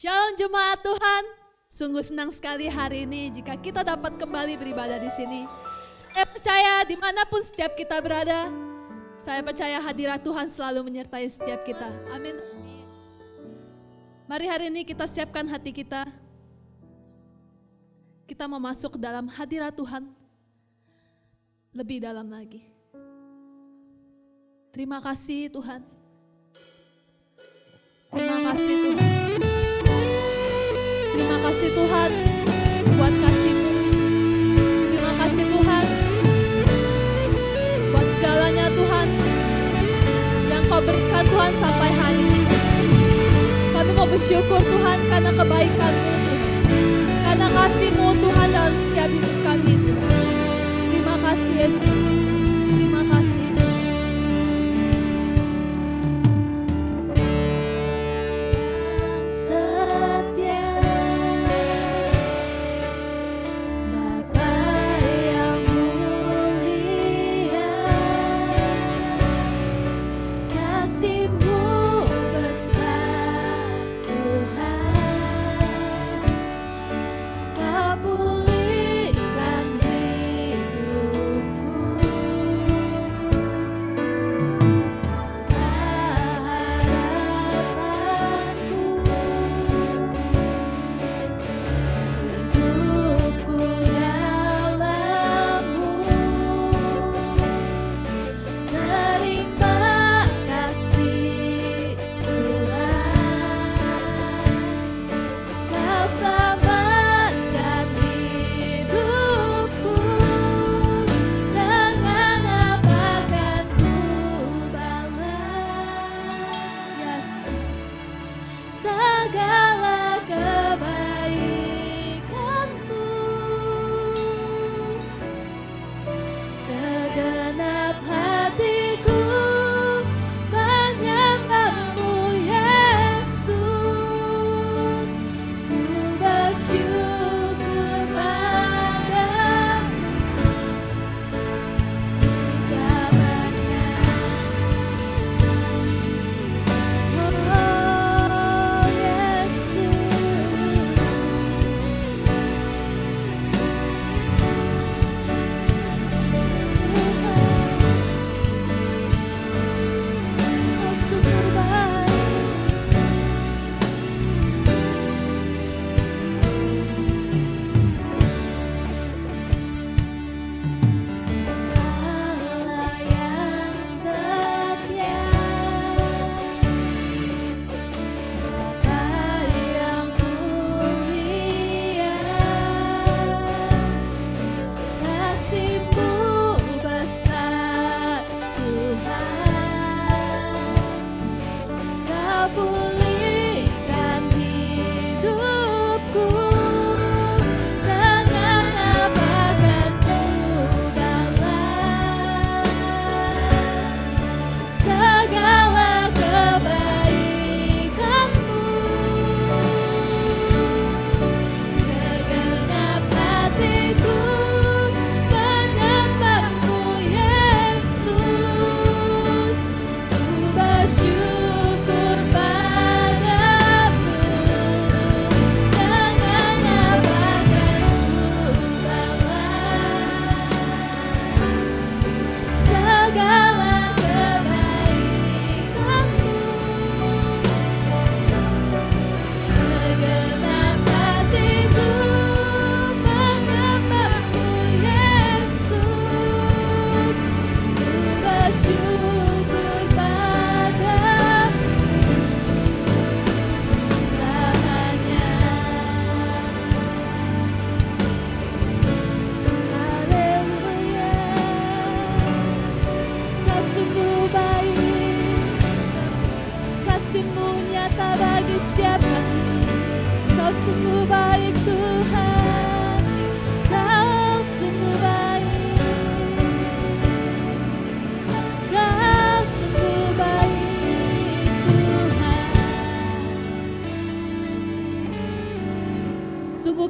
Shalom jemaat Tuhan, sungguh senang sekali hari ini jika kita dapat kembali beribadah di sini. Saya percaya dimanapun setiap kita berada, saya percaya hadirat Tuhan selalu menyertai setiap kita. Amin. Mari hari ini kita siapkan hati kita. Kita mau masuk ke dalam hadirat Tuhan lebih dalam lagi. Terima kasih Tuhan. Terima kasih Tuhan. Terima kasih Tuhan buat kasih-Mu. Terima kasih Tuhan buat segalanya Tuhan yang Kau berikan Tuhan sampai hari ini. Kami mau bersyukur Tuhan karena kebaikan-Mu Tuhan. Karena kasih-Mu Tuhan dalam setiap hidup kami Tuhan. Terima kasih Yesus. Terima kasih.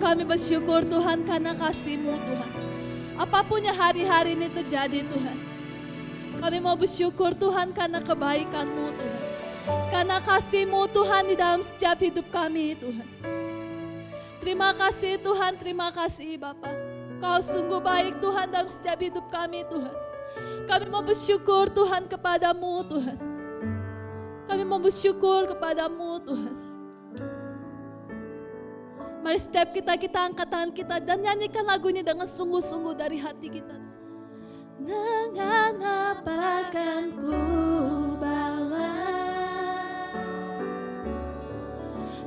Kami bersyukur Tuhan karena kasih-Mu Tuhan. Apapun yang hari-hari ini terjadi Tuhan. Kami mau bersyukur Tuhan karena kebaikan-Mu Tuhan. Karena kasih-Mu Tuhan di dalam setiap hidup kami Tuhan. Terima kasih Tuhan, terima kasih Bapa. Kau sungguh baik Tuhan dalam setiap hidup kami Tuhan. Kami mau bersyukur Tuhan kepadamu Tuhan. Kami mau bersyukur kepadamu Tuhan. Mari setiap kita angkat tangan kita dan nyanyikan lagu ini dengan sungguh-sungguh dari hati kita. Dengan apa akan ku balas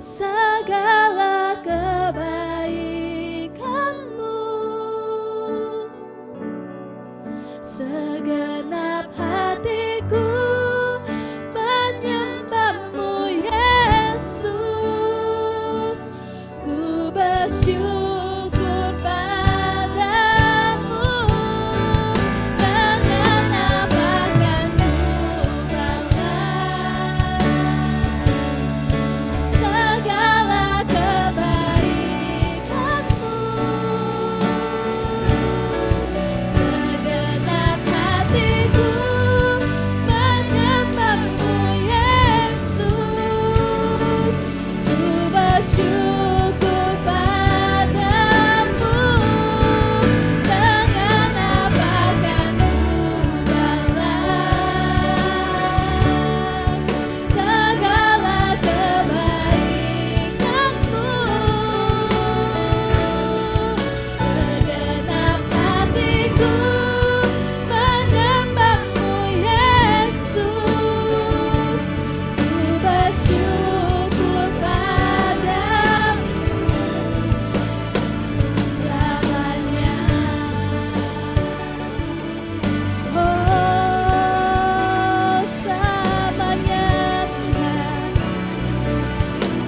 segala kebaikan-Mu, segenap hatiku menyembah-Mu Yesus, ku bersyukur padamu. Dengan apa akan ku balas segala kebaikan-Mu, segenap hatiku menyembah-Mu Yesus, ku bersyukur padamu. Dengan apa akan ku balas segala kebaikan-Mu, segenap hatiku menyembah-Mu Yesus, ku bersyukur padamu selamanya. Oh, selamanya Tuhan,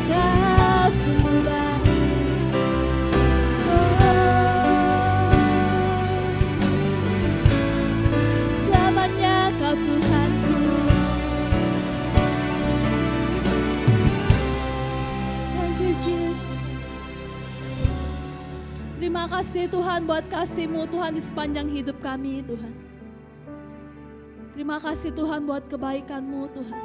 Kau sungguh baik. Selamanya Kau Tuhanku. Thank you Jesus. Terima kasih Tuhan buat kasih-Mu Tuhan di sepanjang hidup kami Tuhan. Terima kasih Tuhan buat kebaikan-Mu Tuhan.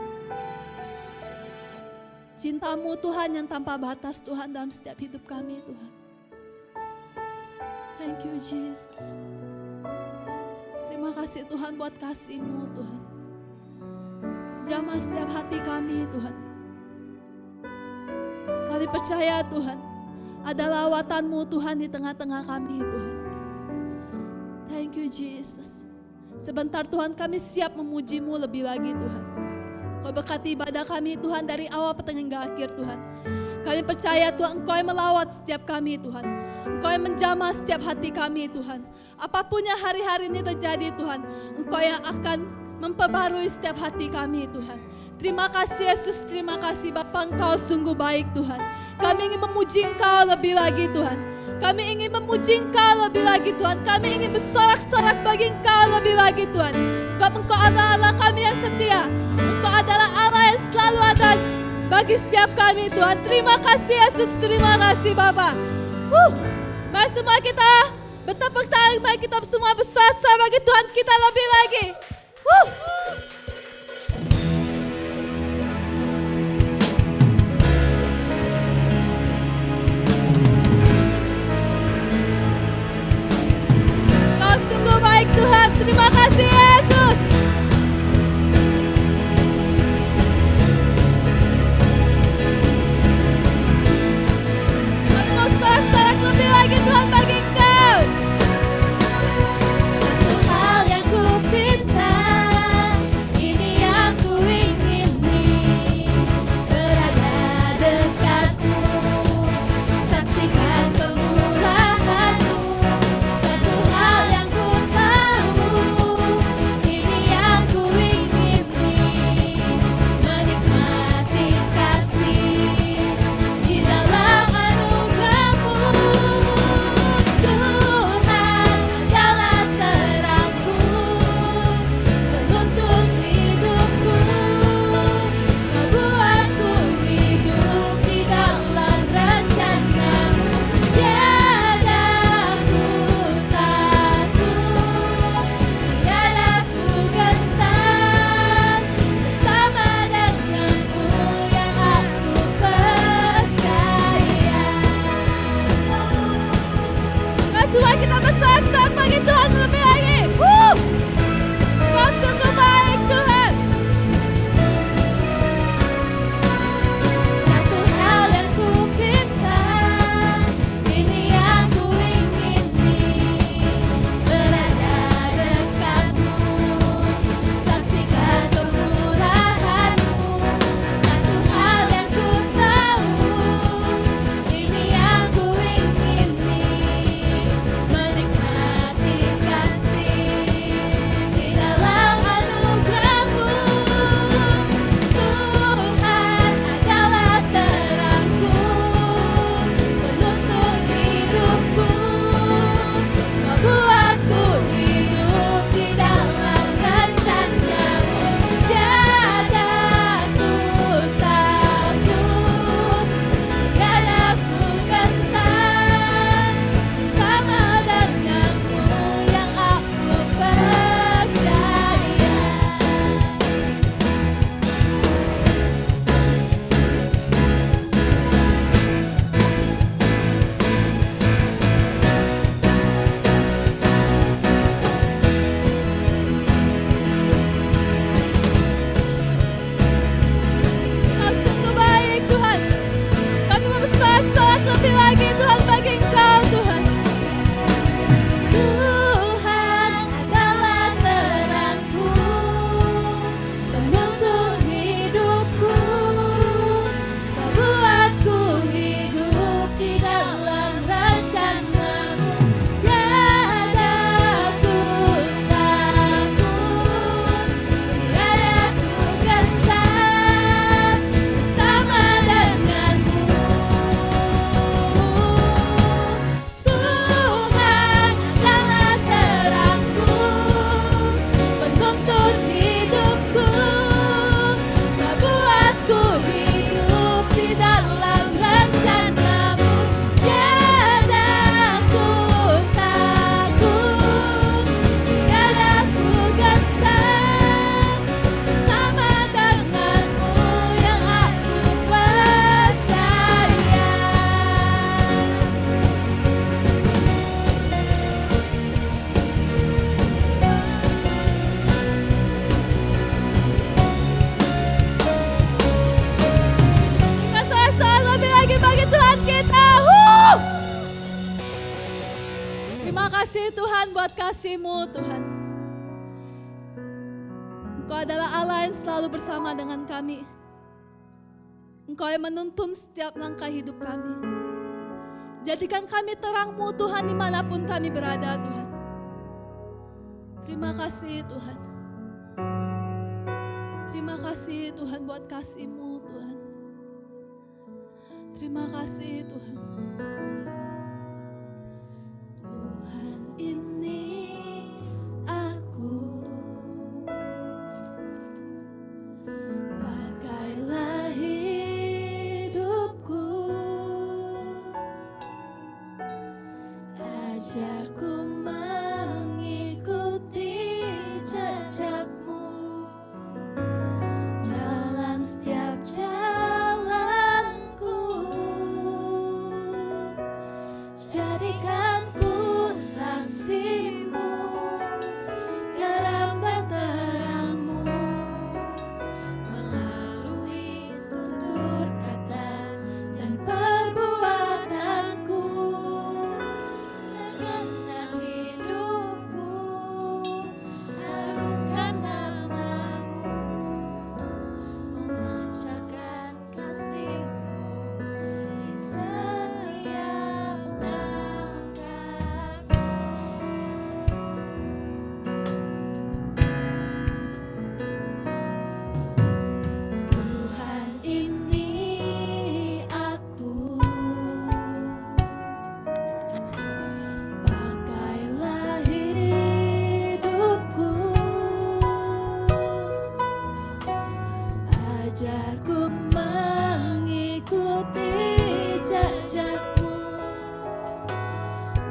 Cinta-Mu Tuhan yang tanpa batas Tuhan dalam setiap hidup kami Tuhan. Thank you Jesus. Terima kasih Tuhan buat kasih-Mu Tuhan. Jamah setiap hati kami Tuhan. Kami percaya Tuhan, ada lawatan-Mu Tuhan di tengah-tengah kami Tuhan. Thank you Jesus. Sebentar Tuhan kami siap memuji-Mu lebih lagi Tuhan. Kau berkati ibadah kami Tuhan dari awal pertengahan hingga akhir Tuhan. Kami percaya Tuhan Engkau yang melawat setiap kami Tuhan. Engkau yang menjamah setiap hati kami Tuhan. Apapun yang hari-hari ini terjadi Tuhan, Engkau yang akan memperbarui setiap hati kami Tuhan. Terima kasih Yesus, terima kasih Bapa, Engkau sungguh baik Tuhan. Kami ingin memuji Engkau lebih lagi Tuhan. Kami ingin memuji Engkau lebih lagi Tuhan. Kami ingin bersorak-sorak bagi Engkau lebih lagi Tuhan. Sebab Engkau adalah Allah kami yang setia. Engkau adalah Allah yang selalu ada bagi setiap kami Tuhan. Terima kasih Yesus, terima kasih Bapa. Mari semua kita bertepuk tangan, mari kita semua bersasa bagi Tuhan kita lebih lagi. Kau sungguh baik Tuhan, terima kasih Yesus. Kami mau sorak-sorak lebih lagi Tuhan bagi Engkau. Satu hal yang ku pinta kasih Tuhan buat kasih-Mu Tuhan. Engkau adalah Allah yang selalu bersama dengan kami. Engkau yang menuntun setiap langkah hidup kami. Jadikan kami terang-Mu Tuhan dimanapun kami berada Tuhan. Terima kasih Tuhan. Terima kasih Tuhan buat kasih-Mu Tuhan. Terima kasih Tuhan. Tuhan ini aku, pakailah hidupku, ajarku mengikuti jejak-Mu dalam setiap jalanku. Jadikan ku saksi-Mu, garam dan terang-Mu, melalui tutur kata dan perbuatanku. Segenap hidupku harumkan nama-Mu, memancarkan kasih-Mu di setiap langkahku. Tuhan ini aku, pakailah hidupku, ajarku mengikuti jejak-Mu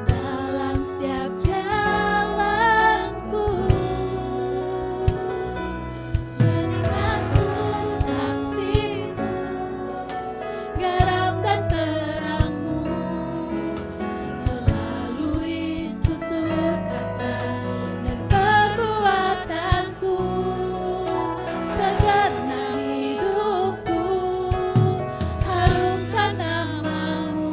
dalam setiap jalanku. Jadikan ku saksi-Mu, garam dan terang-Mu, melalui tutur kata dan perbuatanku. Segenap hidupku harumkan nama-Mu,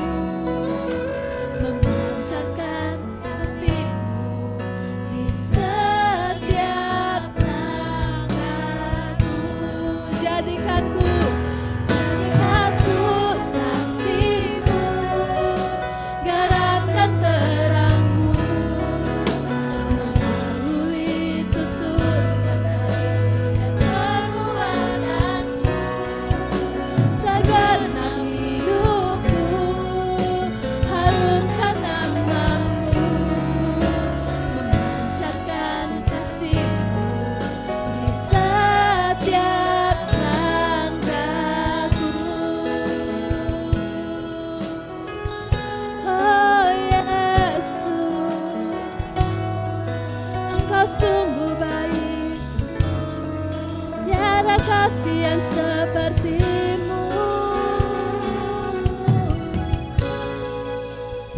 memancarkan kasih-Mu di setiap langkahku. Jadikan ku saksi-Mu, garam dan terang-Mu, melalui tutur kata dan perbuatanku. Segenap hidupku harumkan nama-Mu, memancarkan kasih-Mu di setiap langkahku. Oh Yesus, Engkau sungguh baik, tiada kasih yang seperti-Mu.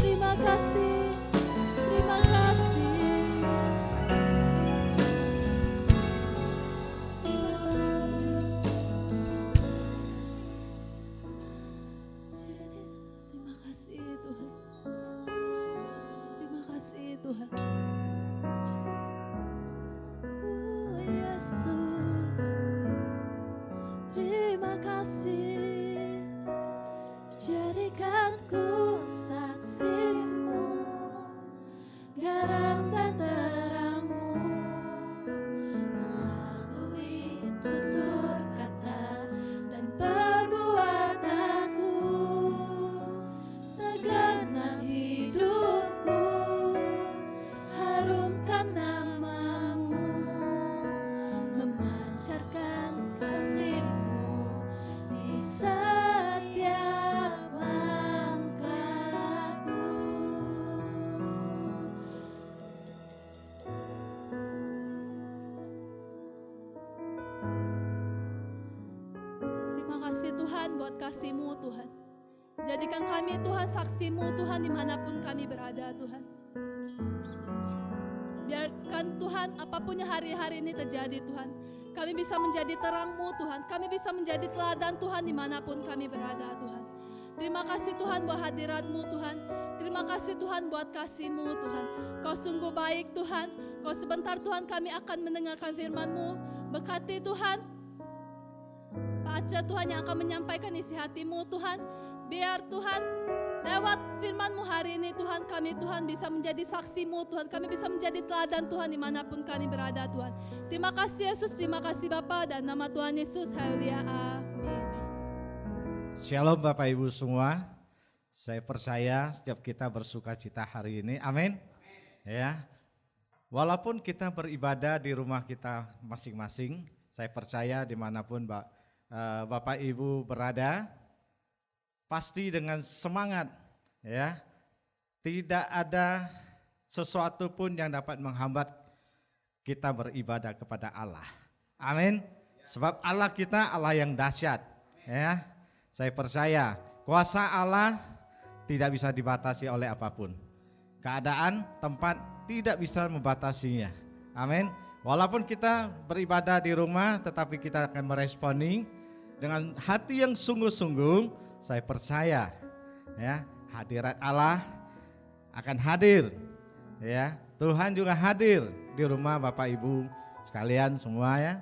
Terima kasih, terima kasih. Terima kasih Tuhan. Terima kasih Tuhan. Oh Yesus, terima kasih. Jadikan ku saksi-Mu, garam dan terang-Mu, melalui tutur kata dan perbuatanku. Segenap hidupku harumkan nama-Mu, memancarkan kasih-Mu di setiap langkahku. Terima kasih Tuhan buat kasih-Mu Tuhan. Jadikan kami Tuhan saksi-Mu Tuhan dimanapun kami berada Tuhan. Biarkan Tuhan apapun yang hari-hari ini terjadi Tuhan, kami bisa menjadi terang-Mu Tuhan. Kami bisa menjadi teladan Tuhan dimanapun kami berada Tuhan. Terima kasih Tuhan buat hadirat-Mu Tuhan. Terima kasih Tuhan buat kasih-Mu Tuhan. Kau sungguh baik Tuhan. Kau sebentar Tuhan kami akan mendengarkan firman-Mu. Berkati Tuhan. Pak Aca Tuhan yang akan menyampaikan isi hati-Mu Tuhan. Biar Tuhan lewat firman-Mu hari ini Tuhan, kami Tuhan bisa menjadi saksi-Mu Tuhan. Kami bisa menjadi teladan Tuhan dimanapun kami berada Tuhan. Terima kasih Yesus, terima kasih Bapa, dan nama Tuhan Yesus, haleluya, amin. Shalom Bapak Ibu semua. Saya percaya setiap kita bersuka cita hari ini, amin. Ya, walaupun kita beribadah di rumah kita masing-masing, saya percaya dimanapun Bapak Ibu berada, pasti dengan semangat, ya. Tidak ada sesuatu pun yang dapat menghambat kita beribadah kepada Allah. Amin. Sebab Allah kita Allah yang dahsyat, ya. Saya percaya kuasa Allah tidak bisa dibatasi oleh apapun. Keadaan, tempat tidak bisa membatasinya. Amin. Walaupun kita beribadah di rumah, tetapi kita akan meresponi dengan hati yang sungguh-sungguh. Saya percaya, ya, hadirat Allah akan hadir, ya. Tuhan juga hadir di rumah Bapak Ibu sekalian semua, ya,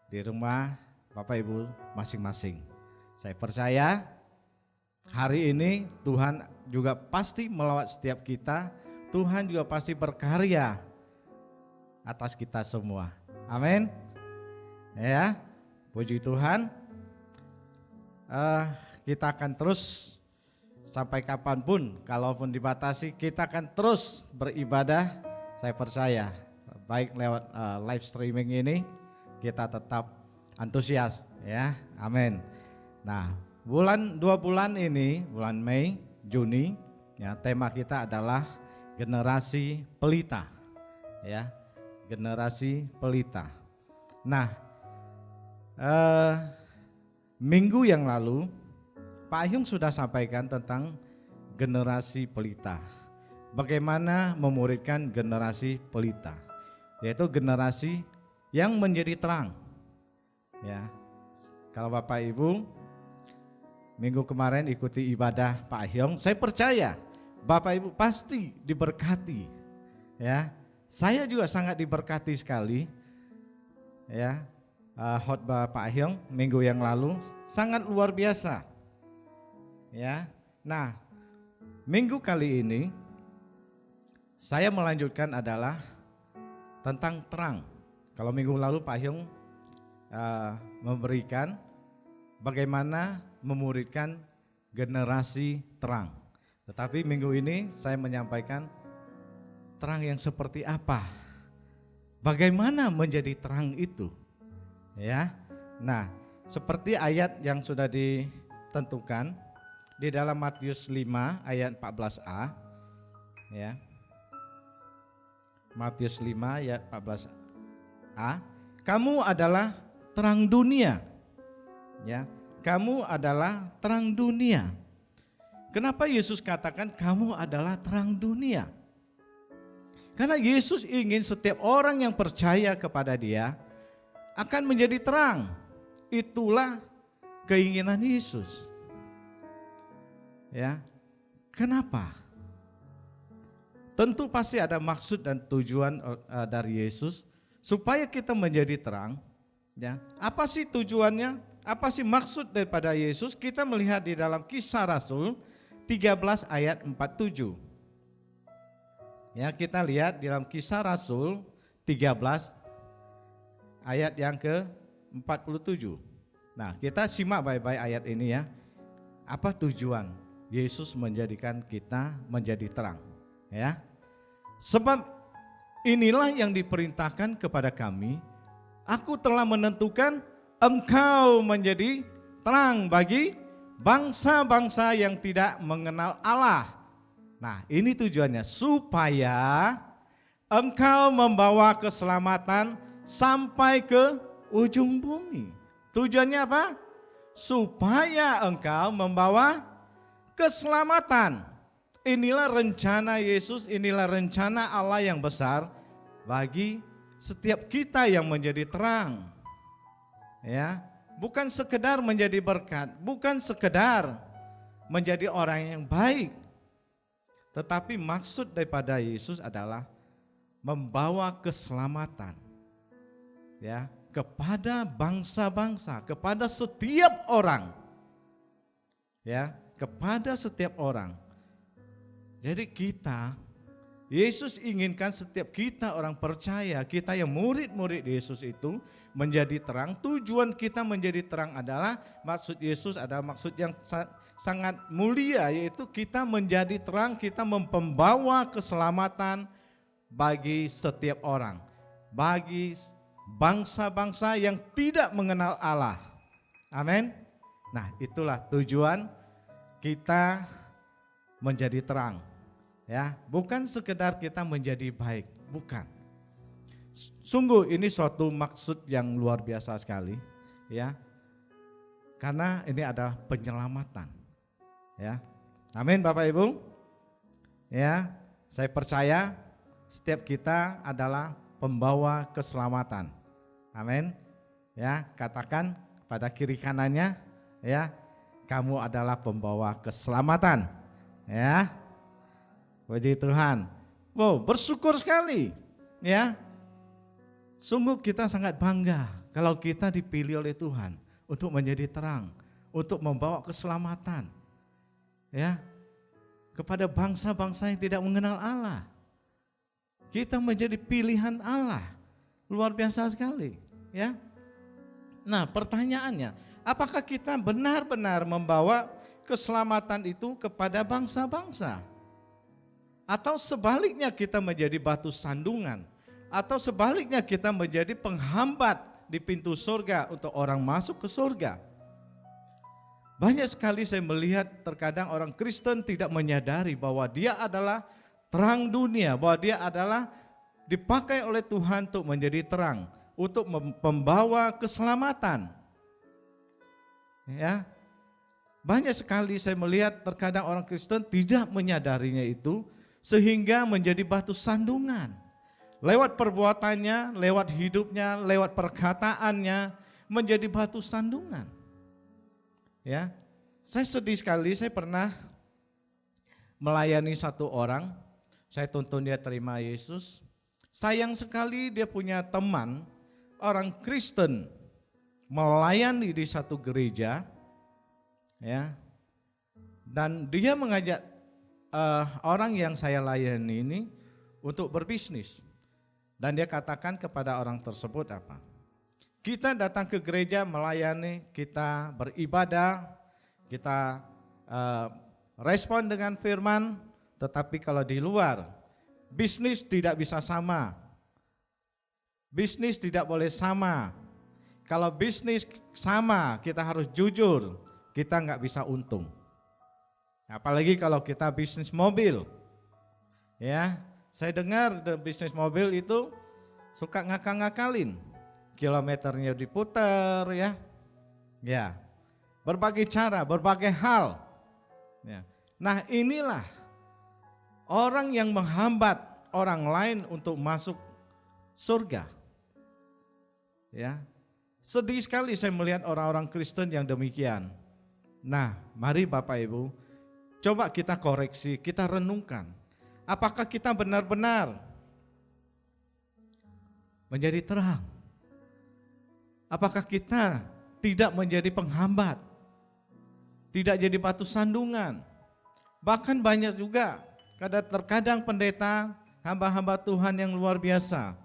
di rumah Bapak Ibu masing-masing. Saya percaya hari ini Tuhan juga pasti melawat setiap kita. Tuhan juga pasti berkarya atas kita semua. Amin. Ya, puji Tuhan. Kita akan terus sampai kapanpun, kalaupun dibatasi, kita akan terus beribadah. Saya percaya, baik lewat live streaming ini, kita tetap antusias, ya, amin. Nah, 2 bulan ini, bulan Mei, Juni, ya, tema kita adalah generasi pelita, ya, generasi pelita. Nah, minggu yang lalu Pak Hyung sudah sampaikan tentang generasi pelita. Bagaimana memuridkan generasi pelita, yaitu generasi yang menjadi terang. Ya, kalau Bapak Ibu minggu kemarin ikuti ibadah Pak Hyung, saya percaya Bapak Ibu pasti diberkati. Ya, saya juga sangat diberkati sekali. Ya, khotbah Pak Hyung minggu yang lalu sangat luar biasa. Ya, nah, minggu kali ini saya melanjutkan adalah tentang terang. Kalau minggu lalu Pak Hyung memberikan bagaimana memuridkan generasi terang. Tetapi minggu ini saya menyampaikan terang yang seperti apa? Bagaimana menjadi terang itu? Ya. Nah, seperti ayat yang sudah ditentukan di dalam Matius 5 ayat 14a, ya. Matius 5 ayat 14a, kamu adalah terang dunia. Ya, kamu adalah terang dunia. Kenapa Yesus katakan kamu adalah terang dunia? Karena Yesus ingin setiap orang yang percaya kepada Dia akan menjadi terang. Itulah keinginan Yesus. Ya, kenapa? Tentu pasti ada maksud dan tujuan dari Yesus supaya kita menjadi terang. Ya, apa sih tujuannya? Apa sih maksud daripada Yesus? Kita melihat di dalam Kisah Rasul 13 ayat 47. Ya, kita lihat di dalam Kisah Rasul 13 ayat yang ke-47. Nah, kita simak baik-baik ayat ini, ya. Apa tujuan Yesus menjadikan kita menjadi terang, ya? Sebab inilah yang diperintahkan kepada kami, aku telah menentukan engkau menjadi terang bagi bangsa-bangsa yang tidak mengenal Allah. Nah, ini tujuannya supaya engkau membawa keselamatan sampai ke ujung bumi. Tujuannya apa? Supaya engkau membawa keselamatan. Inilah rencana Yesus, inilah rencana Allah yang besar bagi setiap kita yang menjadi terang. Ya, bukan sekedar menjadi berkat, bukan sekedar menjadi orang yang baik. Tetapi maksud daripada Yesus adalah membawa keselamatan, ya, kepada bangsa-bangsa, kepada setiap orang. Ya, kepada setiap orang. Jadi Yesus inginkan setiap kita orang percaya, kita yang murid-murid Yesus itu menjadi terang. Tujuan kita menjadi terang adalah, maksud Yesus adalah maksud yang sangat mulia, yaitu kita menjadi terang, kita membawa keselamatan bagi setiap orang, bagi bangsa-bangsa yang tidak mengenal Allah. Amin. Nah, itulah tujuan kita menjadi terang. Ya, bukan sekedar kita menjadi baik, bukan. Sungguh ini suatu maksud yang luar biasa sekali, ya. Karena ini adalah penyelamatan. Ya. Amin Bapak Ibu. Ya, saya percaya setiap kita adalah pembawa keselamatan. Amin. Ya, katakan pada kiri kanannya, ya, kamu adalah pembawa keselamatan. Ya. Puji Tuhan. Wow, bersyukur sekali. Ya. Sungguh kita sangat bangga kalau kita dipilih oleh Tuhan untuk menjadi terang, untuk membawa keselamatan. Ya. Kepada bangsa-bangsa yang tidak mengenal Allah. Kita menjadi pilihan Allah. Luar biasa sekali, ya. Nah, pertanyaannya, apakah kita benar-benar membawa keselamatan itu kepada bangsa-bangsa? Atau sebaliknya kita menjadi batu sandungan, atau sebaliknya kita menjadi penghambat di pintu surga untuk orang masuk ke surga. Banyak sekali saya melihat terkadang orang Kristen tidak menyadari bahwa dia adalah terang dunia, bahwa dia adalah dipakai oleh Tuhan untuk menjadi terang, untuk membawa keselamatan. Ya, banyak sekali saya melihat terkadang orang Kristen tidak menyadarinya itu, sehingga menjadi batu sandungan. Lewat perbuatannya, lewat hidupnya, lewat perkataannya, menjadi batu sandungan. Ya, saya sedih sekali, saya pernah melayani satu orang, saya tuntun dia terima Yesus. Sayang sekali dia punya teman, orang Kristen, melayani di satu gereja, ya, dan dia mengajak orang yang saya layani ini untuk berbisnis. Dan dia katakan kepada orang tersebut apa? Kita datang ke gereja melayani, kita beribadah, kita respon dengan firman, tetapi kalau di luar, bisnis tidak bisa sama. Bisnis tidak boleh sama. Kalau bisnis sama, kita harus jujur, kita nggak bisa untung. Apalagi kalau kita bisnis mobil, ya, saya dengar bisnis mobil itu suka ngakal-ngakalin, kilometernya diputar, ya, berbagai cara, berbagai hal. Ya. Nah, inilah orang yang menghambat orang lain untuk masuk surga. Ya, sedih sekali saya melihat orang-orang Kristen yang demikian. Nah, mari Bapak Ibu, coba kita koreksi, kita renungkan. Apakah kita benar-benar menjadi terang? Apakah kita tidak menjadi penghambat? Tidak jadi batu sandungan? Bahkan banyak juga, terkadang pendeta, hamba-hamba Tuhan yang luar biasa,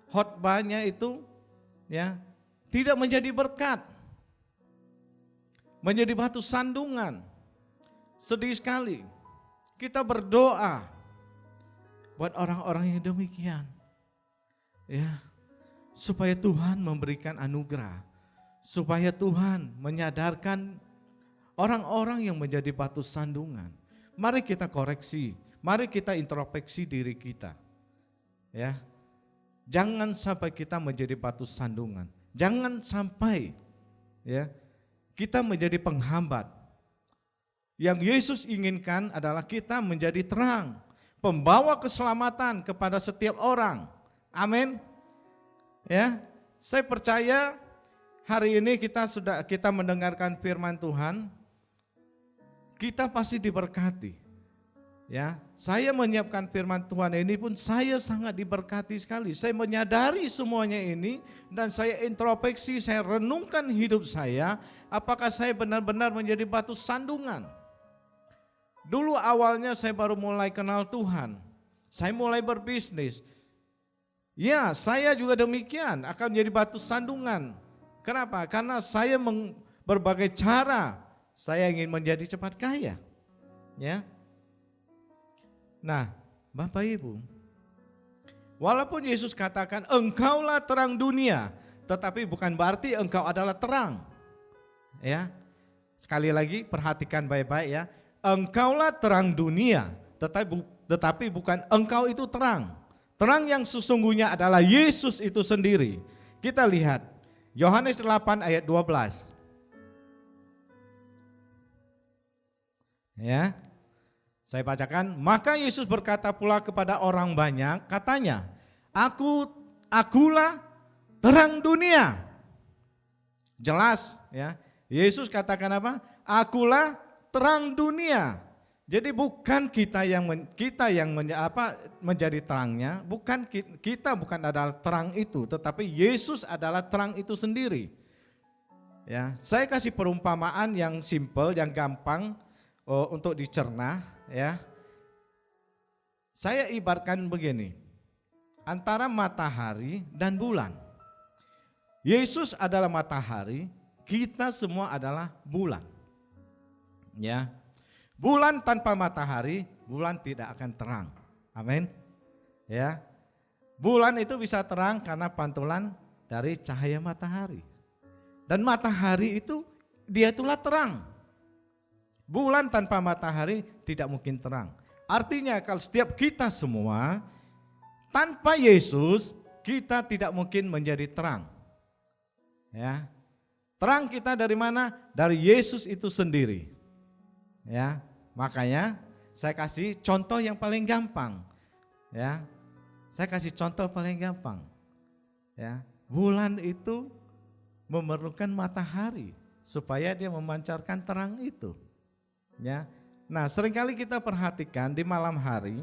khotbahnya itu ya tidak menjadi berkat, menjadi batu sandungan. Sedih sekali. Kita berdoa buat orang-orang yang demikian, ya, supaya Tuhan memberikan anugerah, supaya Tuhan menyadarkan orang-orang yang menjadi batu sandungan. Mari kita koreksi, mari kita introspeksi diri kita, ya. Jangan sampai kita menjadi batu sandungan, jangan sampai, ya, kita menjadi penghambat. Yang Yesus inginkan adalah kita menjadi terang, pembawa keselamatan kepada setiap orang. Amin. Ya, saya percaya hari ini kita mendengarkan firman Tuhan. kita pasti diberkati. Ya, saya menyiapkan firman Tuhan ini pun saya sangat diberkati sekali. Saya menyadari semuanya ini dan saya introspeksi, saya renungkan hidup saya, apakah saya benar-benar menjadi batu sandungan. Dulu awalnya saya baru mulai kenal Tuhan, saya mulai berbisnis. Ya, saya juga demikian akan menjadi batu sandungan. Kenapa? Karena saya berbagai cara saya ingin menjadi cepat kaya. Ya. Nah, Bapak Ibu, walaupun Yesus katakan engkaulah terang dunia, tetapi bukan berarti engkau adalah terang. Ya. Sekali lagi perhatikan baik-baik ya. Engkaulah terang dunia, tetapi bukan engkau itu terang. Terang yang sesungguhnya adalah Yesus itu sendiri. Kita lihat Yohanes 8 ayat 12. Ya. Saya bacakan, maka Yesus berkata pula kepada orang banyak, katanya, akulah terang dunia. Jelas ya. Yesus katakan apa? Akulah terang dunia. Jadi bukan kita yang menjadi terangnya, kita bukan adalah terang itu, tetapi Yesus adalah terang itu sendiri. Ya, saya kasih perumpamaan yang simple, yang gampang untuk dicerna. Ya, saya ibaratkan begini, antara matahari dan bulan. Yesus adalah matahari, kita semua adalah bulan. Ya, bulan tanpa matahari, bulan tidak akan terang. Amin. Ya, bulan itu bisa terang karena pantulan dari cahaya matahari. Dan matahari itu dia itulah terang. Bulan tanpa matahari tidak mungkin terang. Artinya kalau setiap kita semua tanpa Yesus kita tidak mungkin menjadi terang. Ya. Terang kita dari mana? Dari Yesus itu sendiri. Ya. Makanya saya kasih contoh yang paling gampang. Ya. Saya kasih contoh paling gampang. Ya. Bulan itu memerlukan matahari supaya dia memancarkan terang itu. Ya, nah seringkali kita perhatikan di malam hari,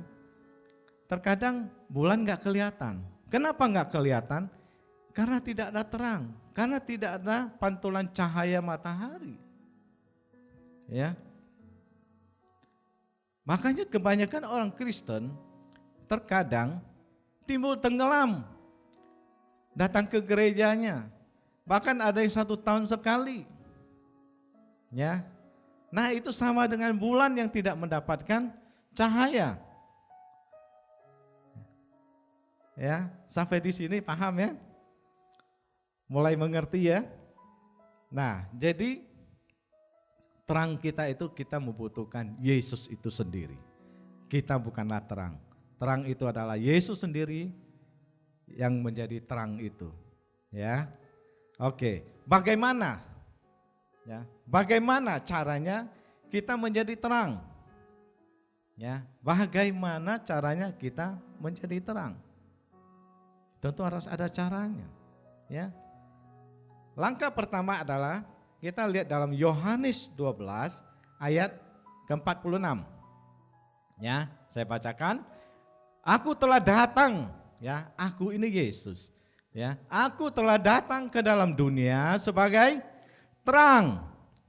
terkadang bulan nggak kelihatan. Kenapa nggak kelihatan? Karena tidak ada terang, karena tidak ada pantulan cahaya matahari. Ya, makanya kebanyakan orang Kristen terkadang timbul tenggelam, datang ke gerejanya, bahkan ada yang 1 tahun sekali. Ya. Nah itu sama dengan bulan yang tidak mendapatkan cahaya. Ya, sampai di sini paham ya? Mulai mengerti ya? Nah, jadi terang kita itu kita membutuhkan Yesus itu sendiri. Kita bukanlah terang. Terang itu adalah Yesus sendiri yang menjadi terang itu. Ya. Oke, bagaimana? Ya, bagaimana caranya kita menjadi terang? Ya, bagaimana caranya kita menjadi terang? Tentu harus ada caranya. Ya, langkah pertama adalah kita lihat dalam Yohanes 12 ayat ke-46. Ya, saya bacakan. Aku telah datang, ya, aku ini Yesus. Ya, aku telah datang ke dalam dunia sebagai terang,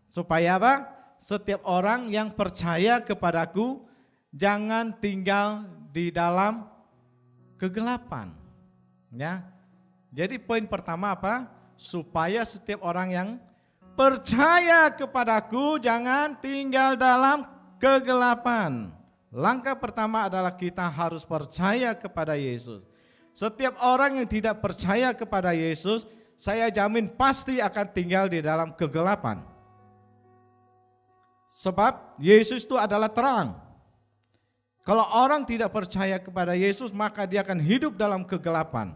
supaya apa? Setiap orang yang percaya kepadaku jangan tinggal di dalam kegelapan. Ya. Jadi poin pertama apa? Supaya setiap orang yang percaya kepadaku jangan tinggal dalam kegelapan. Langkah pertama adalah kita harus percaya kepada Yesus. Setiap orang yang tidak percaya kepada Yesus, saya jamin pasti akan tinggal di dalam kegelapan. Sebab Yesus itu adalah terang. Kalau orang tidak percaya kepada Yesus, maka dia akan hidup dalam kegelapan.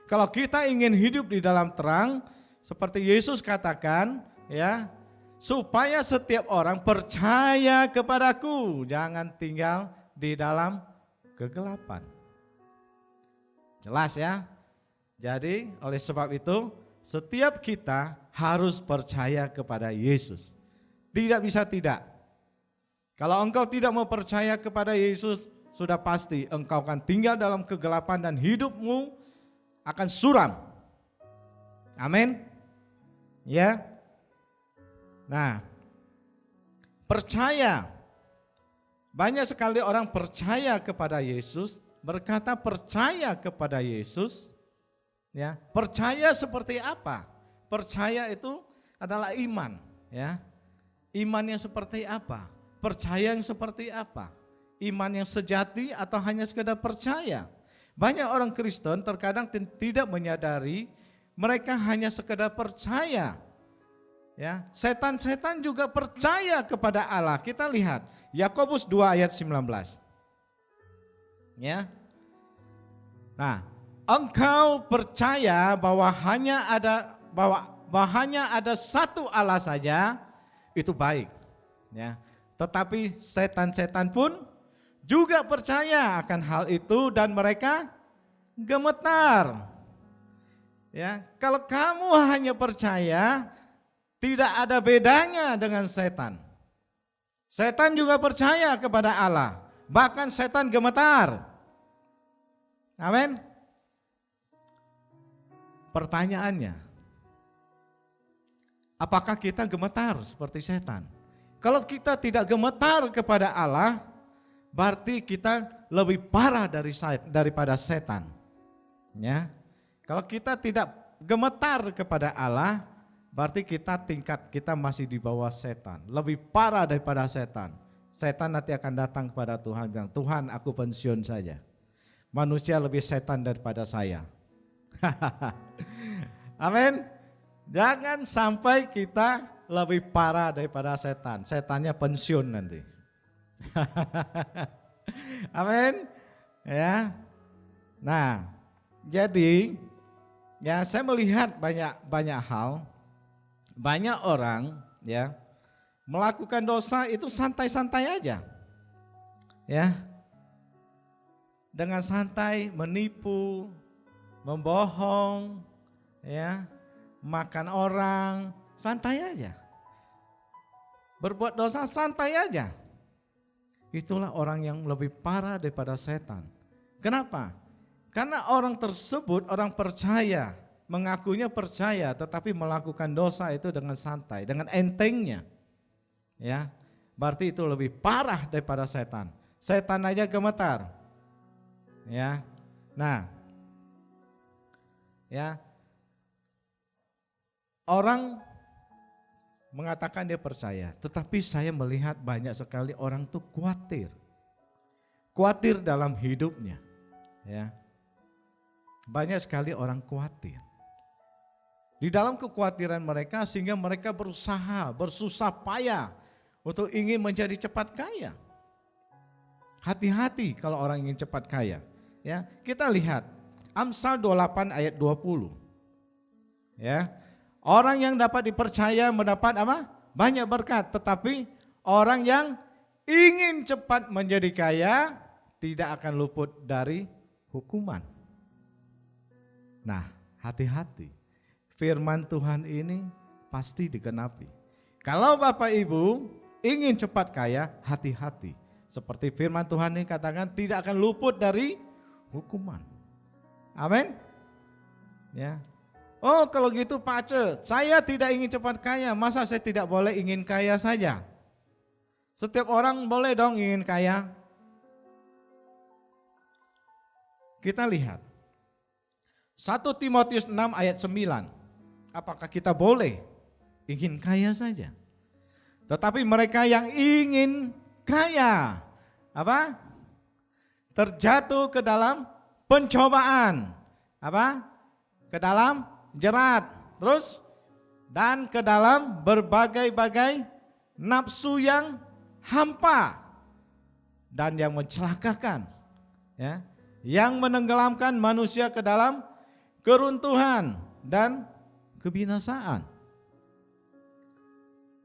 Kalau kita ingin hidup di dalam terang, seperti Yesus katakan, ya, supaya setiap orang percaya kepadaku, jangan tinggal di dalam kegelapan. Jelas ya? Jadi oleh sebab itu, setiap kita harus percaya kepada Yesus. Tidak bisa tidak. Kalau engkau tidak mau percaya kepada Yesus, sudah pasti engkau akan tinggal dalam kegelapan dan hidupmu akan suram. Amin. Ya. Nah, percaya. Banyak sekali orang percaya kepada Yesus, berkata percaya kepada Yesus. Ya, percaya seperti apa? Percaya itu adalah iman, ya. Iman yang seperti apa? Percaya yang seperti apa? Iman yang sejati atau hanya sekedar percaya? Banyak orang Kristen terkadang tidak menyadari mereka hanya sekedar percaya. Ya, setan-setan juga percaya kepada Allah. Kita lihat Yakobus 2 ayat 19. Ya. Nah, engkau percaya bahwa hanya ada satu Allah saja, itu baik. Ya. Tetapi setan-setan pun juga percaya akan hal itu dan mereka gemetar. Ya, kalau kamu hanya percaya, tidak ada bedanya dengan setan. Setan juga percaya kepada Allah, bahkan setan gemetar. Amin. Pertanyaannya, apakah kita gemetar seperti setan? Kalau kita tidak gemetar kepada Allah, berarti kita lebih parah daripada setan. Ya. Kalau kita tidak gemetar kepada Allah, berarti tingkat kita masih di bawah setan, lebih parah daripada setan. Setan nanti akan datang kepada Tuhan bilang, Tuhan aku pensiun saja. Manusia lebih setan daripada saya. Amin. Jangan sampai kita lebih parah daripada setan. Setannya pensiun nanti. Amin. Ya. Nah, jadi ya saya melihat banyak hal. Banyak orang ya melakukan dosa itu santai-santai aja. Ya. Dengan santai menipu, membohong, ya, makan orang, santai aja. Berbuat dosa santai aja. Itulah orang yang lebih parah daripada setan. Kenapa? Karena orang tersebut orang percaya, mengakunya percaya tetapi melakukan dosa itu dengan santai, dengan entengnya. Ya. Berarti itu lebih parah daripada setan. Setan aja gemetar. Ya. Nah. Ya. Orang mengatakan dia percaya, tetapi saya melihat banyak sekali orang tuh khawatir. Khawatir dalam hidupnya. Ya. Banyak sekali orang khawatir. Di dalam kekhawatiran mereka sehingga mereka berusaha, bersusah payah untuk ingin menjadi cepat kaya. Hati-hati kalau orang ingin cepat kaya. Ya, kita lihat Amsal 28 ayat 20. Ya. Orang yang dapat dipercaya mendapat apa? Banyak berkat, tetapi orang yang ingin cepat menjadi kaya tidak akan luput dari hukuman. Nah, hati-hati. Firman Tuhan ini pasti digenapi. Kalau Bapak Ibu ingin cepat kaya, hati-hati. Seperti firman Tuhan ini katakan tidak akan luput dari hukuman. Amin. Ya. Oh, kalau gitu Pak Aceh, saya tidak ingin cepat kaya, masa saya tidak boleh ingin kaya saja? Setiap orang boleh dong ingin kaya. Kita lihat 1 Timotius 6 ayat 9. Apakah kita boleh ingin kaya saja? Tetapi mereka yang ingin kaya, apa? Terjatuh ke dalam pencobaan, apa? Ke dalam jerat, terus dan ke dalam berbagai-bagai nafsu yang hampa dan yang mencelakakan, ya, yang menenggelamkan manusia ke dalam keruntuhan dan kebinasaan.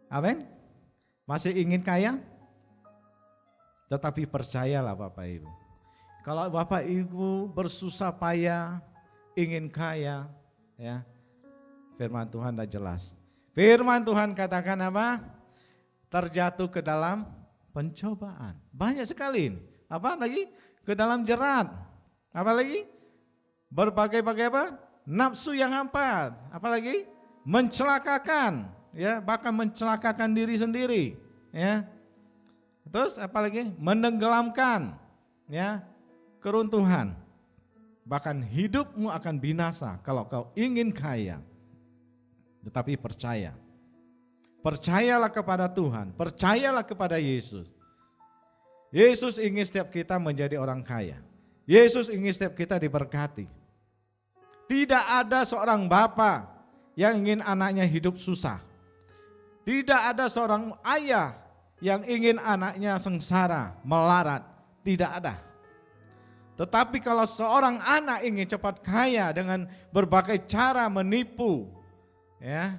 Amin. Masih ingin kaya? Tetapi percayalah Bapak Ibu, kalau Bapak Ibu bersusah payah ingin kaya, ya, firman Tuhan dah jelas. Firman Tuhan katakan apa? Terjatuh ke dalam Pencobaan. Banyak sekali ini. Apa lagi? Ke dalam jerat. Apa lagi? Berbagai-bagai apa? Nafsu yang hampa. Apa lagi? Mencelakakan. Ya, bahkan mencelakakan diri sendiri. Ya. Terus apa lagi? Menenggelamkan. Ya. Keruntuhan. Bahkan hidupmu akan binasa kalau kau ingin kaya. Tetapi percaya. Percayalah kepada Tuhan. Percayalah kepada Yesus. Yesus ingin setiap kita menjadi orang kaya. Yesus ingin setiap kita diberkati. Tidak ada seorang bapa yang ingin anaknya hidup susah. Tidak ada seorang ayah yang ingin anaknya sengsara, melarat. Tidak ada. Tetapi kalau seorang anak ingin cepat kaya dengan berbagai cara menipu, ya,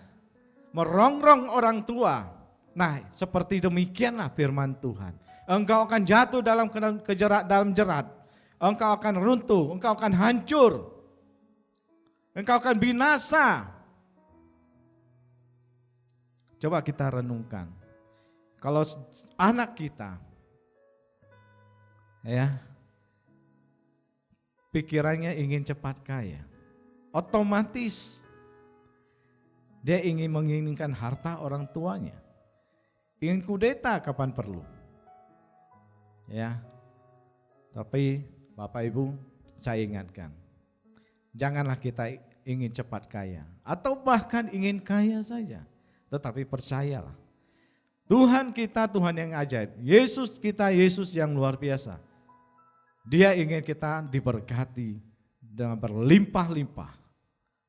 merongrong orang tua. Nah, seperti demikianlah firman Tuhan. Engkau akan jatuh dalam jerat. Engkau akan runtuh, engkau akan hancur. Engkau akan binasa. Coba kita renungkan. Kalau anak kita, ya, pikirannya ingin cepat kaya, otomatis dia menginginkan harta orang tuanya, ingin kudeta kapan perlu, ya. Tapi Bapak Ibu, saya ingatkan, janganlah kita ingin cepat kaya, atau bahkan ingin kaya saja, tetapi percayalah, Tuhan kita Tuhan yang ajaib, Yesus kita Yesus yang luar biasa. Dia ingin kita diberkati dengan berlimpah-limpah.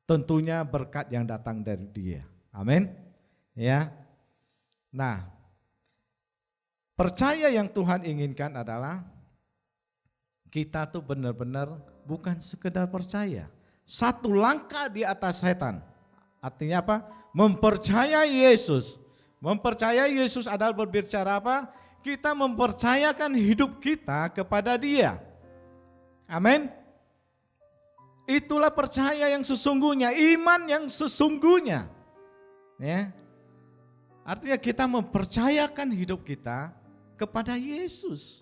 Tentunya berkat yang datang dari Dia. Amin. Ya. Nah, percaya yang Tuhan inginkan adalah kita tuh benar-benar bukan sekedar percaya. Satu langkah di atas setan. Artinya apa? Mempercayai Yesus. Mempercayai Yesus adalah berbicara apa? Kita mempercayakan hidup kita kepada Dia. Amin. Itulah percaya yang sesungguhnya, iman yang sesungguhnya. Ya. Artinya kita mempercayakan hidup kita kepada Yesus.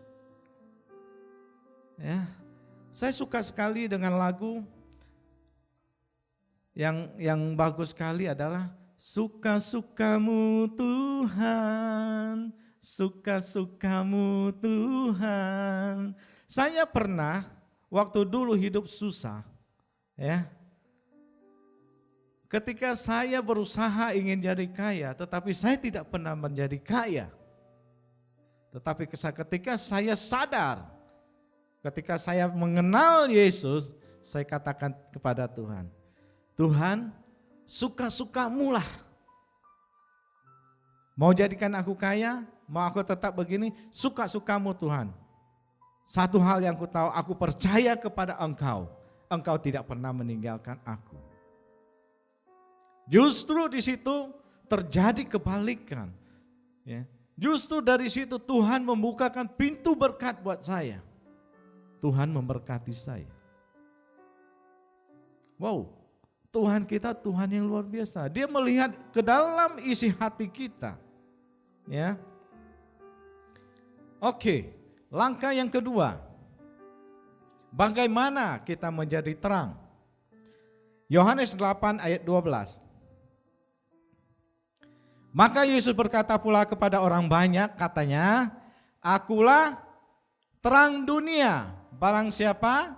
Ya. Saya suka sekali dengan lagu yang bagus sekali adalah suka-sukamu Tuhan. Suka-sukamu Tuhan. Saya pernah waktu dulu hidup susah, ya. Ketika saya berusaha ingin jadi kaya, tetapi saya tidak pernah menjadi kaya. Tetapi ketika saya sadar, ketika saya mengenal Yesus, saya katakan kepada Tuhan, Tuhan, suka-sukamu lah. Mau jadikan aku kaya, mau aku tetap begini, suka-sukamu Tuhan. Satu hal yang aku tahu, aku percaya kepada Engkau. Engkau tidak pernah meninggalkan aku. Justru di situ terjadi kebalikan. Ya. Justru dari situ Tuhan membukakan pintu berkat buat saya. Tuhan memberkati saya. Wow, Tuhan kita Tuhan yang luar biasa. Dia melihat ke dalam isi hati kita. Ya. Oke, langkah yang kedua. Bagaimana kita menjadi terang? Yohanes 8 ayat 12. Maka Yesus berkata pula kepada orang banyak, katanya, akulah terang dunia. Barang siapa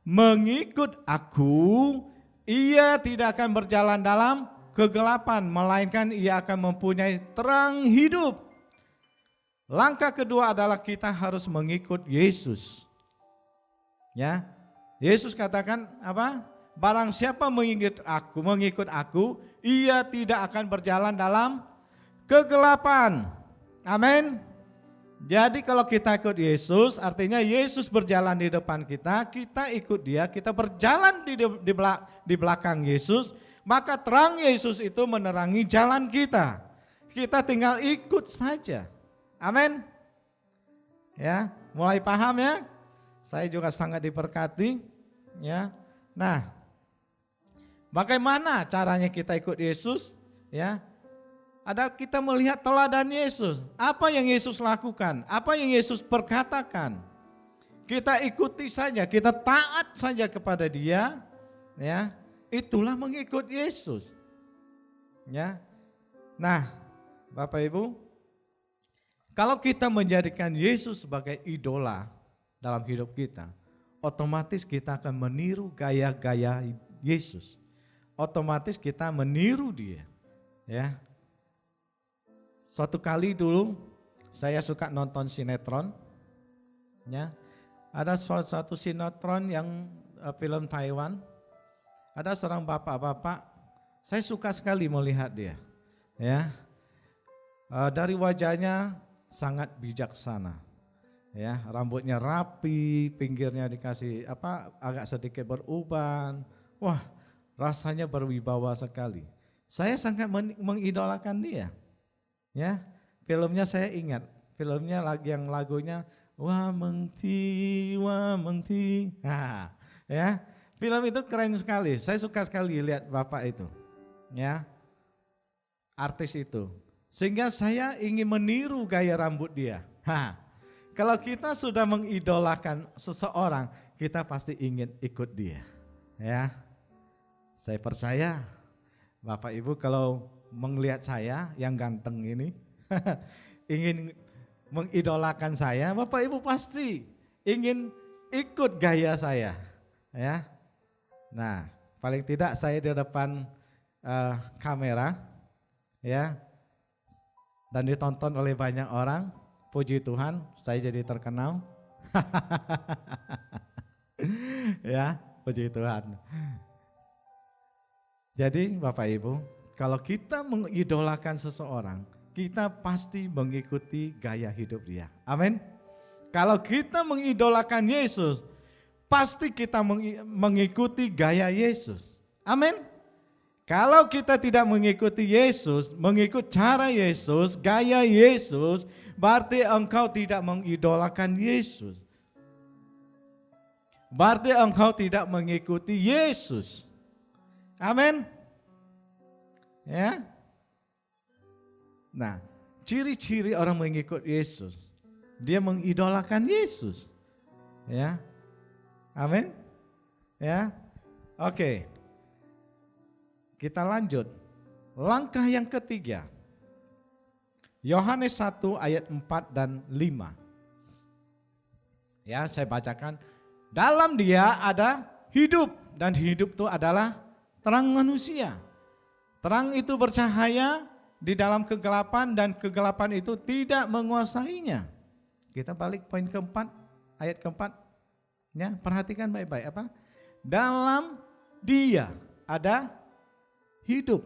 mengikut aku, ia tidak akan berjalan dalam kegelapan, melainkan ia akan mempunyai terang hidup. Langkah kedua adalah kita harus mengikut Yesus. Ya, Yesus katakan apa? Barang siapa mengikut aku, ia tidak akan berjalan dalam kegelapan. Amin. Jadi kalau kita ikut Yesus, artinya Yesus berjalan di depan kita, kita ikut Dia, kita berjalan di belakang Yesus, maka terang Yesus itu menerangi jalan kita. Kita tinggal ikut saja. Amin. Ya, mulai paham ya? Saya juga sangat diberkati. Ya. Nah, bagaimana caranya kita ikut Yesus? Ya. Ada kita melihat teladan Yesus. Apa yang Yesus lakukan? Apa yang Yesus perkatakan? Kita ikuti saja, kita taat saja kepada Dia, ya. Itulah mengikut Yesus. Ya. Nah, Bapak Ibu, kalau kita menjadikan Yesus sebagai idola dalam hidup kita, otomatis kita akan meniru gaya-gaya Yesus. Otomatis kita meniru Dia, ya. Suatu kali dulu saya suka nonton sinetron, ya. Ada suatu sinetron yang film Taiwan. Ada seorang bapak-bapak, saya suka sekali melihat dia, ya. Dari wajahnya sangat bijaksana, ya. Rambutnya rapi, pinggirnya dikasih agak sedikit beruban. Wah, rasanya berwibawa sekali. Saya sangat mengidolakan dia. Ya, filmnya saya ingat, filmnya yang lagunya Wa Mengti, nah, ya, film itu keren sekali. Saya suka sekali lihat bapak itu, ya, artis itu. Sehingga saya ingin meniru gaya rambut dia. Kalau kita sudah mengidolakan seseorang, kita pasti ingin ikut dia, ya. Saya percaya, Bapak Ibu kalau melihat saya yang ganteng ini, ingin mengidolakan saya, Bapak Ibu pasti ingin ikut gaya saya, ya. Nah, paling tidak saya di depan kamera, ya, dan ditonton oleh banyak orang. Puji Tuhan, saya jadi terkenal. Ya, puji Tuhan. Jadi Bapak Ibu, kalau kita mengidolakan seseorang, kita pasti mengikuti gaya hidup dia. Amin. Kalau kita mengidolakan Yesus, pasti kita mengikuti gaya Yesus. Amin. Kalau kita tidak mengikuti Yesus, mengikut cara Yesus, gaya Yesus, berarti engkau tidak mengidolakan Yesus. Berarti engkau tidak mengikuti Yesus. Amin. Ya. Nah, ciri-ciri orang mengikut Yesus, dia mengidolakan Yesus. Ya. Amin. Ya. Oke. Kita lanjut. Langkah yang ketiga. Yohanes 1 ayat 4 dan 5. Ya, saya bacakan. Dalam Dia ada hidup, dan hidup itu adalah terang manusia. Terang itu bercahaya di dalam kegelapan, dan kegelapan itu tidak menguasainya. Kita balik poin keempat, ayat keempat. Ya, perhatikan baik-baik apa? Dalam Dia ada hidup.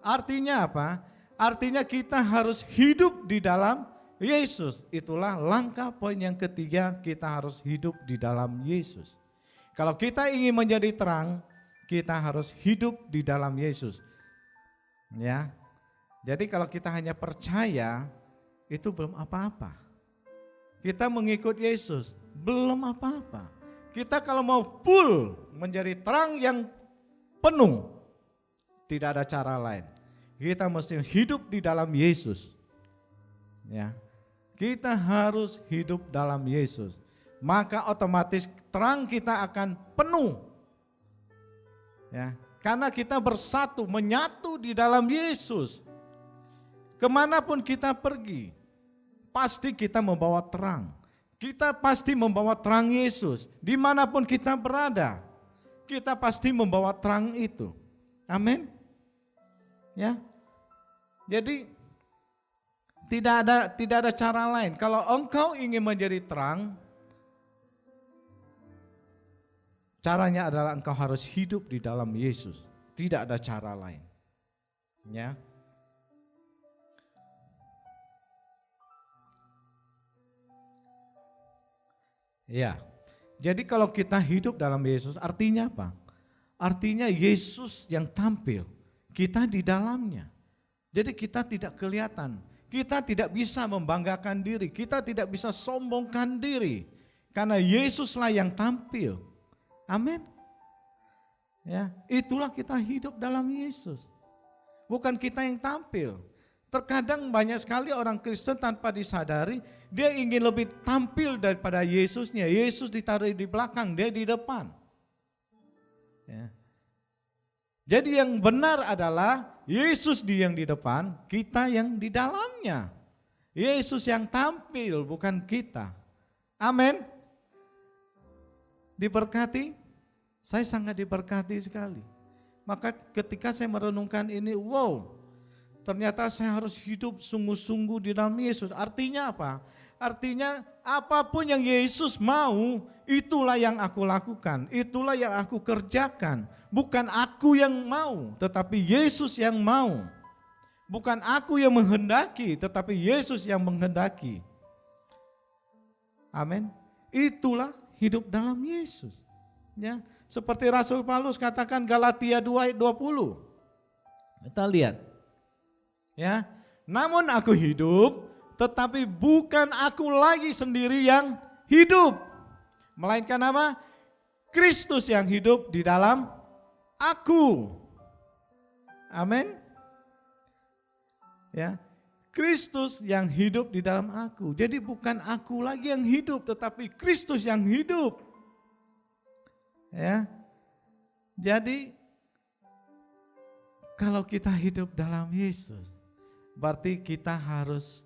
Artinya apa? Artinya kita harus hidup di dalam Yesus. Itulah langkah poin yang ketiga, kita harus hidup di dalam Yesus. Kalau kita ingin menjadi terang, kita harus hidup di dalam Yesus. Ya. Jadi kalau kita hanya percaya, itu belum apa-apa. Kita mengikut Yesus, belum apa-apa. Kita kalau mau full menjadi terang yang penuh, tidak ada cara lain. Kita mesti hidup di dalam Yesus. Ya. Kita harus hidup dalam Yesus. Maka otomatis terang kita akan penuh. Ya. Karena kita bersatu, menyatu di dalam Yesus. Kemanapun kita pergi, pasti kita membawa terang. Kita pasti membawa terang Yesus. Dimanapun kita berada, kita pasti membawa terang itu. Amin. Ya. Jadi tidak ada cara lain. Kalau engkau ingin menjadi terang, caranya adalah engkau harus hidup di dalam Yesus. Tidak ada cara lain. Ya. Ya. Jadi kalau kita hidup dalam Yesus, artinya apa? Artinya Yesus yang tampil, kita di dalamnya. Jadi kita tidak kelihatan, kita tidak bisa membanggakan diri, kita tidak bisa sombongkan diri. Karena Yesuslah yang tampil. Amin. Ya, itulah kita hidup dalam Yesus. Bukan kita yang tampil, Terkadang banyak sekali orang Kristen tanpa disadari, dia ingin lebih tampil daripada Yesusnya. Yesus ditaruh di belakang, dia di depan. Ya. Jadi yang benar adalah Yesus yang di depan, kita yang di dalamnya. Yesus yang tampil, bukan kita. Amin. Diberkati, saya sangat diberkati sekali. Maka ketika saya merenungkan ini, wow, ternyata saya harus hidup sungguh-sungguh di dalam Yesus. Artinya apa? Artinya apapun yang Yesus mau, itulah yang aku lakukan, itulah yang aku kerjakan. Bukan aku yang mau, tetapi Yesus yang mau. Bukan aku yang menghendaki, tetapi Yesus yang menghendaki. Amin. Itulah hidup dalam Yesus. Ya, seperti Rasul Paulus katakan Galatia 2 ayat 20. Kita lihat. Ya, namun aku hidup, tetapi bukan aku lagi sendiri yang hidup, melainkan apa? Kristus yang hidup di dalam aku. Amin. Ya, Kristus yang hidup di dalam aku. Jadi bukan aku lagi yang hidup, tetapi Kristus yang hidup. Ya. Jadi kalau kita hidup dalam Yesus, berarti kita harus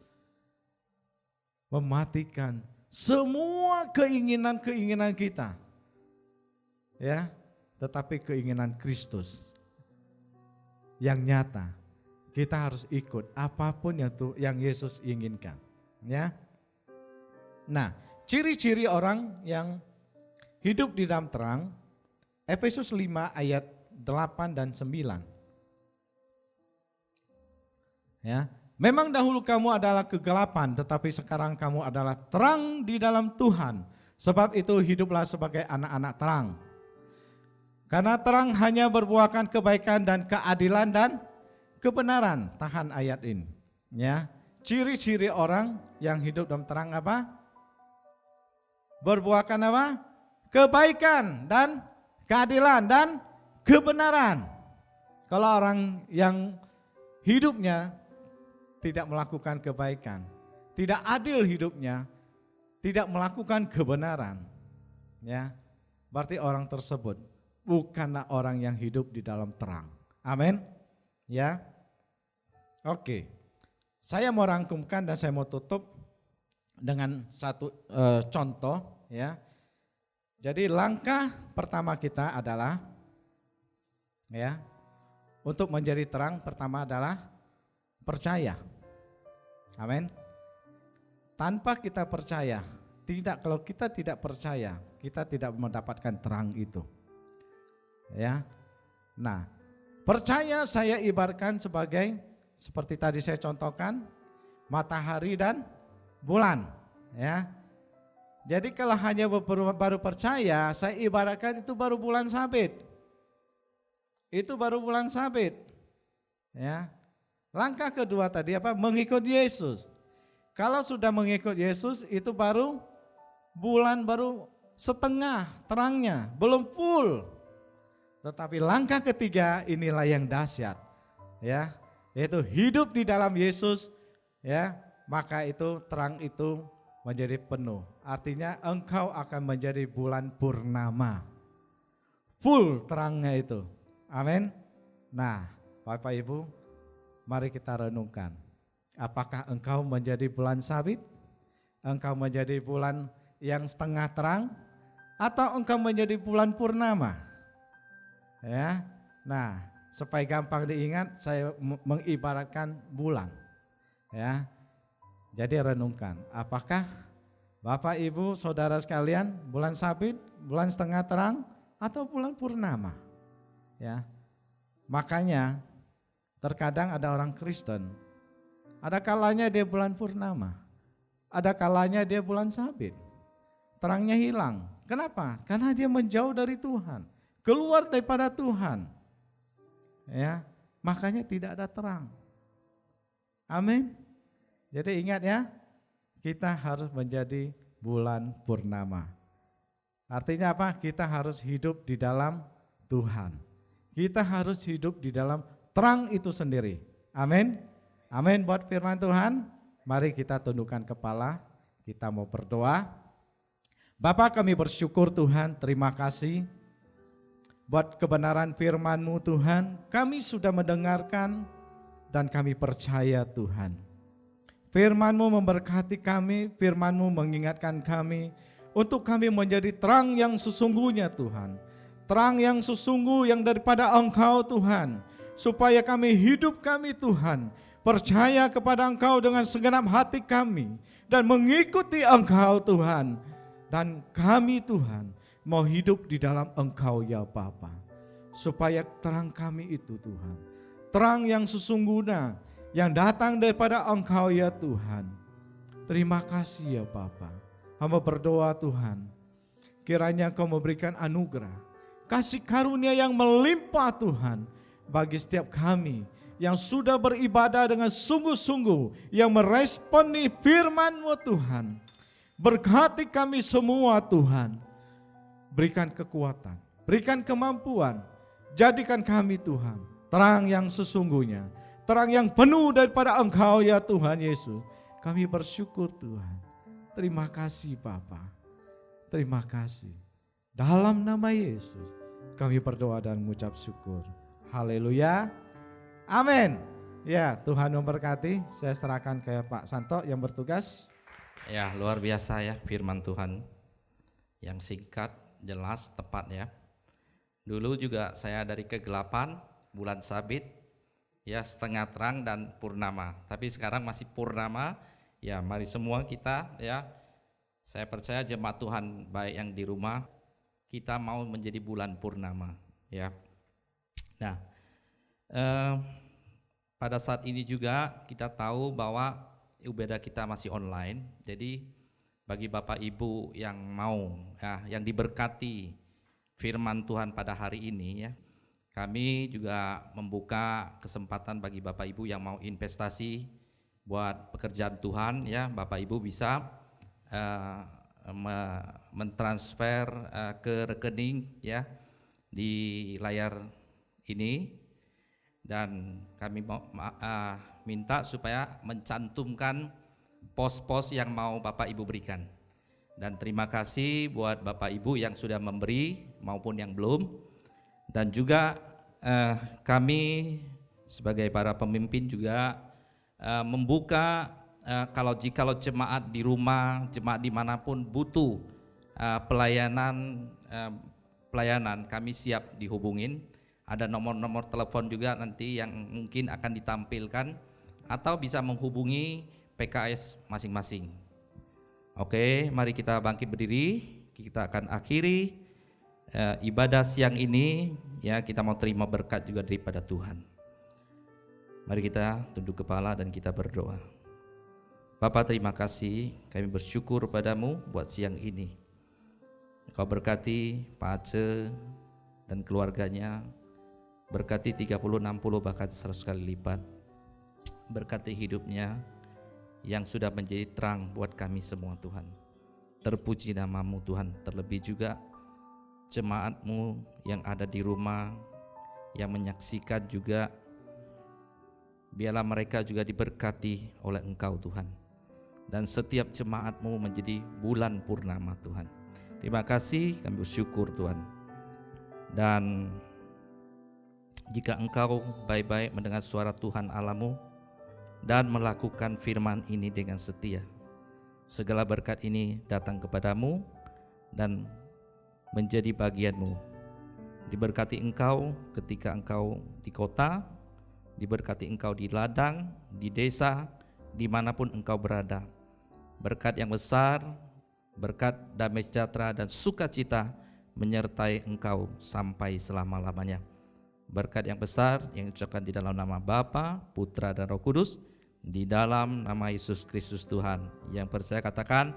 mematikan semua keinginan-keinginan kita. Ya, tetapi keinginan Kristus yang nyata. Kita harus ikut apapun yang Yesus inginkan. Ya. Nah, ciri-ciri orang yang hidup di dalam terang, Efesus 5 ayat 8 dan 9. Ya, memang dahulu kamu adalah kegelapan, tetapi sekarang kamu adalah terang di dalam Tuhan. Sebab itu hiduplah sebagai anak-anak terang. Karena terang hanya berbuahkan kebaikan dan keadilan dan kebenaran. Tahan ayat ini. Ya, ciri-ciri orang yang hidup dalam terang apa? Berbuahkan apa? Kebaikan dan keadilan dan kebenaran. Kalau orang yang hidupnya tidak melakukan kebaikan, tidak adil hidupnya, tidak melakukan kebenaran, ya, berarti orang tersebut bukanlah orang yang hidup di dalam terang. Amin. Ya. Oke. Saya mau rangkumkan dan saya mau tutup dengan satu contoh, ya. Jadi langkah pertama kita adalah, ya, untuk menjadi terang pertama adalah percaya. Amin. Tanpa kita percaya, kalau kita tidak percaya, kita tidak mendapatkan terang itu. Ya. Nah, percaya saya ibaratkan sebagai seperti tadi saya contohkan matahari dan bulan, ya. Jadi kalau hanya baru percaya, saya ibaratkan itu baru bulan sabit. Itu baru bulan sabit. Ya. Langkah kedua tadi apa? Mengikut Yesus. Kalau sudah mengikut Yesus itu baru bulan baru setengah terangnya, belum full. Tetapi langkah ketiga inilah yang dahsyat. Ya, yaitu hidup di dalam Yesus, ya, maka itu terang itu menjadi penuh. Artinya engkau akan menjadi bulan purnama. Full terangnya itu. Amin. Nah, Bapak Ibu, mari kita renungkan. Apakah engkau menjadi bulan sabit? Engkau menjadi bulan yang setengah terang? Atau engkau menjadi bulan purnama? Ya. Nah, supaya gampang diingat, saya mengibaratkan bulan. Ya. Jadi renungkan, apakah Bapak Ibu Saudara sekalian bulan sabit, bulan setengah terang, atau bulan purnama? Ya. Makanya terkadang ada orang Kristen, ada kalanya dia bulan purnama, ada kalanya dia bulan sabit. Terangnya hilang. Kenapa? Karena dia menjauh dari Tuhan, keluar daripada Tuhan. Ya, makanya tidak ada terang. Amin. Jadi ingat ya, kita harus menjadi bulan purnama. Artinya apa? Kita harus hidup di dalam Tuhan. Kita harus hidup di dalam terang itu sendiri. Amin. Amin buat firman Tuhan. Mari kita tundukkan kepala, kita mau berdoa. Bapa, kami bersyukur Tuhan, terima kasih buat kebenaran firman-Mu Tuhan. Kami sudah mendengarkan dan kami percaya Tuhan. Firman-Mu memberkati kami, firman-Mu mengingatkan kami untuk kami menjadi terang yang sesungguhnya Tuhan. Terang yang sesungguh yang daripada Engkau Tuhan. Supaya kami hidup kami Tuhan percaya kepada Engkau dengan segenap hati kami dan mengikuti Engkau Tuhan. Dan kami Tuhan mau hidup di dalam Engkau ya Bapa. Supaya terang kami itu Tuhan, terang yang sesungguhnya yang datang daripada Engkau ya Tuhan. Terima kasih ya Bapa. Hamba berdoa Tuhan, kiranya Engkau memberikan anugerah, kasih karunia yang melimpah Tuhan bagi setiap kami yang sudah beribadah dengan sungguh-sungguh, yang meresponi firman-Mu Tuhan. Berkati kami semua Tuhan, berikan kekuatan, berikan kemampuan, jadikan kami Tuhan terang yang sesungguhnya, terang yang penuh daripada Engkau ya Tuhan Yesus. Kami bersyukur Tuhan, terima kasih Bapa, terima kasih. Dalam nama Yesus kami berdoa dan mengucap syukur. Haleluya, amin. Ya, Tuhan memberkati. Saya serahkan ke Pak Santo yang bertugas. Ya, luar biasa ya firman Tuhan yang singkat, jelas, tepat ya. Dulu juga saya dari kegelapan, bulan sabit, ya setengah terang dan purnama. Tapi sekarang masih purnama. Ya, mari semua kita ya. Saya percaya jemaat Tuhan baik yang di rumah, kita mau menjadi bulan purnama ya. Nah, pada saat ini juga kita tahu bahwa ibadah kita masih online. Jadi bagi Bapak Ibu yang mau ya, yang diberkati firman Tuhan pada hari ini ya, kami juga membuka kesempatan bagi Bapak Ibu yang mau investasi buat pekerjaan Tuhan ya. Bapak Ibu bisa mentransfer ke rekening ya di layar ini, dan kami mau minta supaya mencantumkan pos-pos yang mau Bapak Ibu berikan. Dan terima kasih buat Bapak Ibu yang sudah memberi maupun yang belum. Dan juga kami sebagai para pemimpin juga membuka jikalau jemaat di rumah, jemaat dimanapun butuh pelayanan, kami siap dihubungin. Ada nomor-nomor telepon juga nanti yang mungkin akan ditampilkan, atau bisa menghubungi PKS masing-masing. Oke, mari kita bangkit berdiri. Kita akan akhiri ibadah siang ini ya. Kita mau terima berkat juga daripada Tuhan. Mari kita tunduk kepala dan kita berdoa. Bapa, terima kasih, kami bersyukur padamu buat siang ini. Kau berkati Pak Aceh dan keluarganya, berkati 30, 60 bahkan 100 kali lipat. Berkati hidupnya yang sudah menjadi terang buat kami semua Tuhan. Terpuji namamu Tuhan. Terlebih juga jemaatmu yang ada di rumah, yang menyaksikan juga, biarlah mereka juga diberkati oleh Engkau Tuhan. Dan setiap jemaatmu menjadi bulan purnama Tuhan. Terima kasih, kami bersyukur Tuhan. Dan jika engkau baik-baik mendengar suara Tuhan Allahmu dan melakukan firman ini dengan setia, segala berkat ini datang kepadamu dan menjadi bagianmu. Diberkati engkau ketika engkau di kota, diberkati engkau di ladang, di desa, dimanapun engkau berada. Berkat yang besar, berkat damai sejahtera dan sukacita menyertai engkau sampai selama-lamanya. Berkat yang besar yang diucapkan di dalam nama Bapa, Putra dan Roh Kudus, di dalam nama Yesus Kristus Tuhan. Yang percaya katakan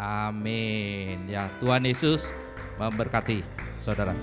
amin. Ya, Tuhan Yesus memberkati saudara.